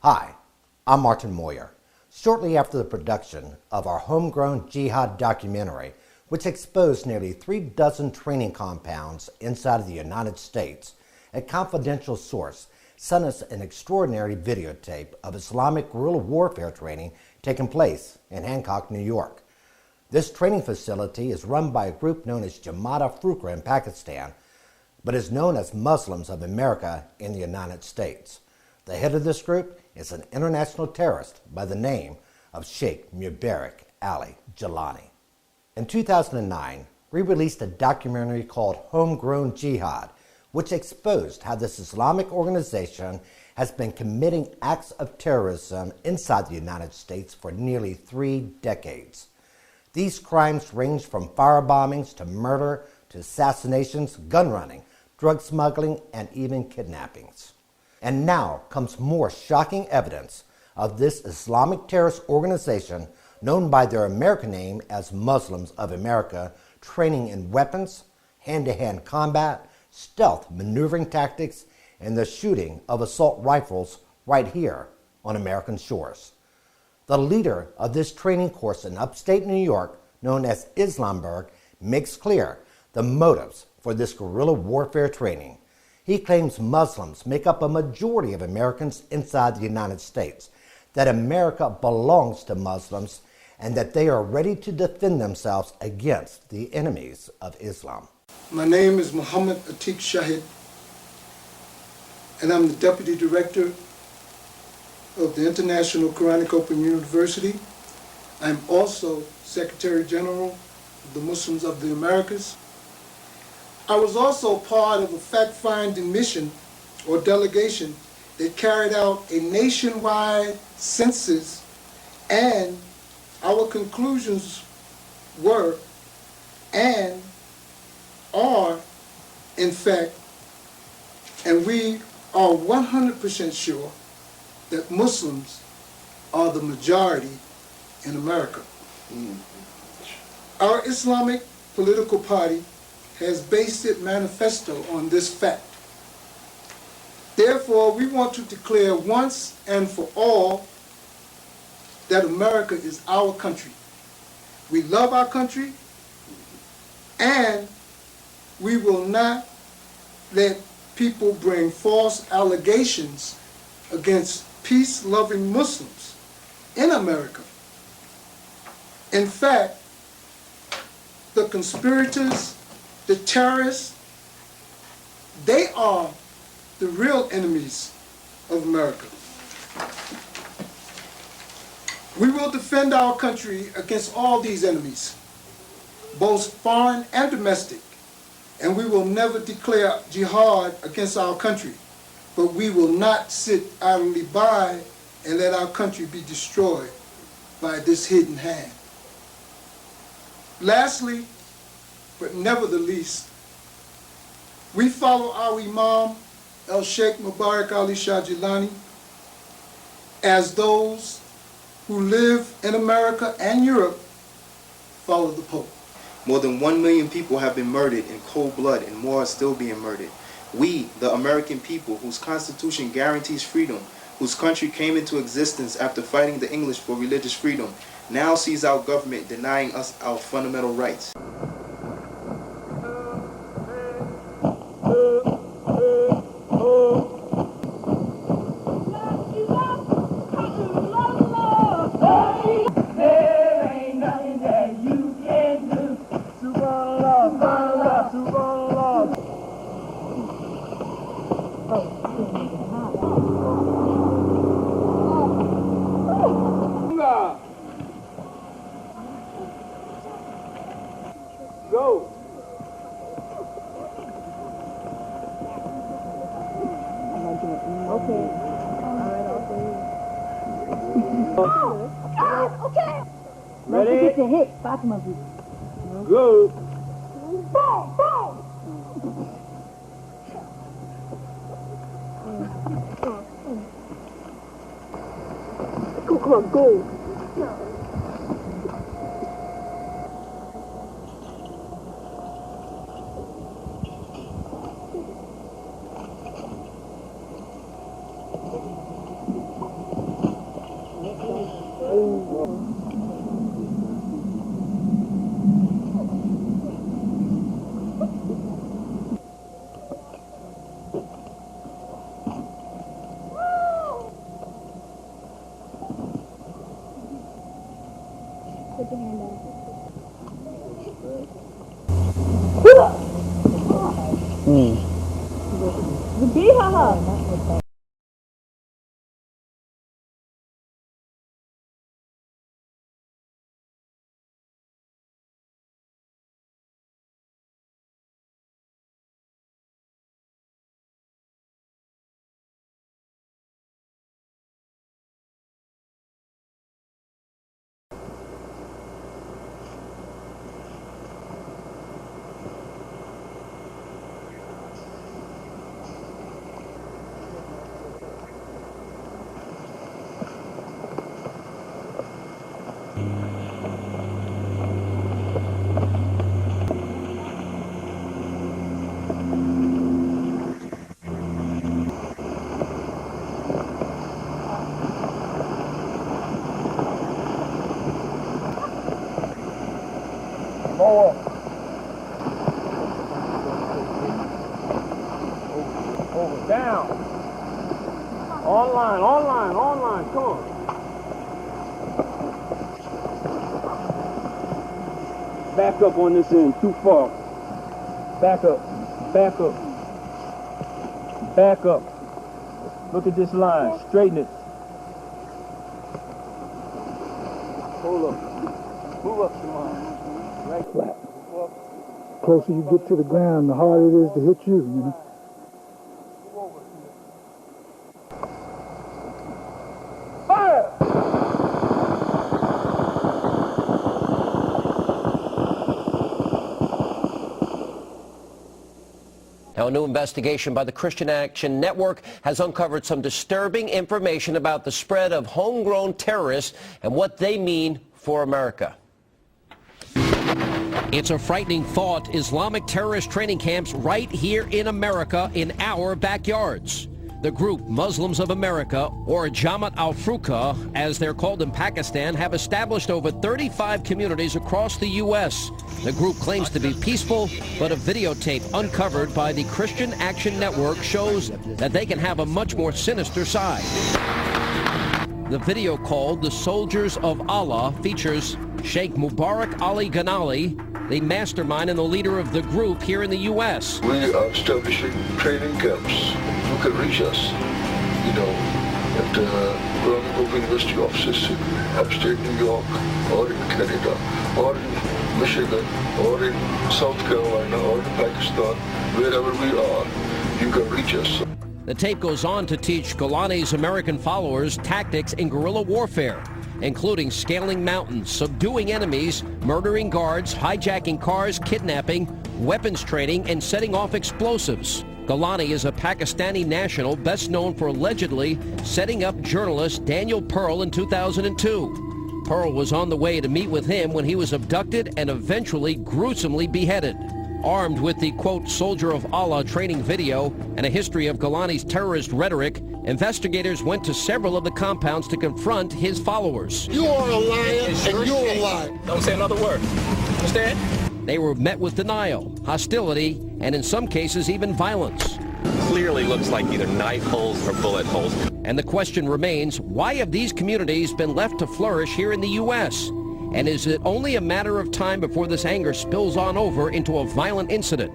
Hi, I'm Martin Moyer. Shortly after the production of our homegrown jihad documentary, which exposed nearly 36 training compounds inside of the United States, a confidential source sent us an extraordinary videotape of Islamic guerrilla warfare training taking place in Hancock, New York. This training facility is run by a group known as Jamaat-e-Fukra in Pakistan, but is known as Muslims of America in the United States. The head of this group is an international terrorist by the name of Sheikh Mubarak Ali Jilani. In 2009, we released a documentary called Homegrown Jihad, which exposed how this Islamic organization has been committing acts of terrorism inside the United States for nearly 3 decades. These crimes range from firebombings to murder to assassinations, gun running, drug smuggling, and even kidnappings. And now comes more shocking evidence of this Islamic terrorist organization known by their American name as Muslims of America, training in weapons, hand-to-hand combat, stealth maneuvering tactics, and the shooting of assault rifles right here on American shores. The leader of this training course in upstate New York, known as Islamberg, makes clear the motives for this guerrilla warfare training. He claims Muslims make up a majority of Americans inside the United States, that America belongs to Muslims, and that they are ready to defend themselves against the enemies of Islam. My name is Muhammad Atiq Shahid, and I'm the Deputy Director of the International Quranic Open University. I'm also Secretary General of the Muslims of the Americas. I was also part of a fact-finding mission or delegation that carried out a nationwide census, and our conclusions were and are, in fact, and we are 100% sure that Muslims are the majority in America. Our Islamic political party has based its manifesto on this fact. Therefore, we want to declare once and for all that America is our country. We love our country, and we will not let people bring false allegations against peace-loving Muslims in America. In fact, the conspirators, the terrorists, they are the real enemies of America. We will defend our country against all these enemies, both foreign and domestic, and we will never declare jihad against our country, but we will not sit idly by and let our country be destroyed by this hidden hand. Lastly, but never the least, we follow our Imam, Sheikh Mubarak Ali Jilani, as those who live in America and Europe follow the Pope. More than 1 million people have been murdered in cold blood, and more are still being murdered. We, the American people, whose Constitution guarantees freedom, whose country came into existence after fighting the English for religious freedom, now sees our government denying us our fundamental rights. Go. Okay. Okay. Ready? Don't forget to hit Fatima. Go. Boom, boom. Come on, go. me. The Bihaha. MOA. Over, down. Online, come on. Back up on this end, too far. Back up. Look at this line, straighten it. Hold up. Move up some line. Right flat. Closer you get to the ground, the harder it is to hit you, you know. Fire! Now, a new investigation by the Christian Action Network has uncovered some disturbing information about the spread of homegrown terrorists and what they mean for America. It's a frightening thought. Islamic terrorist training camps right here in America in our backyards. The group Muslims of America, or Jamaat al-Fuqaha, as they're called in Pakistan, have established over 35 communities across the U.S. The group claims to be peaceful, but a videotape uncovered by the Christian Action Network shows that they can have a much more sinister side. The video, called The Soldiers of Allah, features Sheikh Mubarak Ali Ghanali, the mastermind and the leader of the group here in the U.S. We are establishing training camps. You can reach us, you know, at the Hancock University offices in upstate New York, or in Canada, or in Michigan, or in South Carolina, or in Pakistan, wherever we are, you can reach us. The tape goes on to teach Golani's American followers tactics in guerrilla warfare, including scaling mountains, subduing enemies, murdering guards, hijacking cars, kidnapping, weapons training, and setting off explosives. Golani is a Pakistani national best known for allegedly setting up journalist Daniel Pearl in 2002. Pearl was on the way to meet with him when he was abducted and eventually gruesomely beheaded. Armed with the, quote, Soldier of Allah training video and a history of Golani's terrorist rhetoric, investigators went to several of the compounds to confront his followers. You are a liar and you're a liar. Don't say another word. Understand? They were met with denial, hostility, and in some cases even violence. Clearly looks like either knife holes or bullet holes. And the question remains, why have these communities been left to flourish here in the U.S.? And is it only a matter of time before this anger spills on over into a violent incident?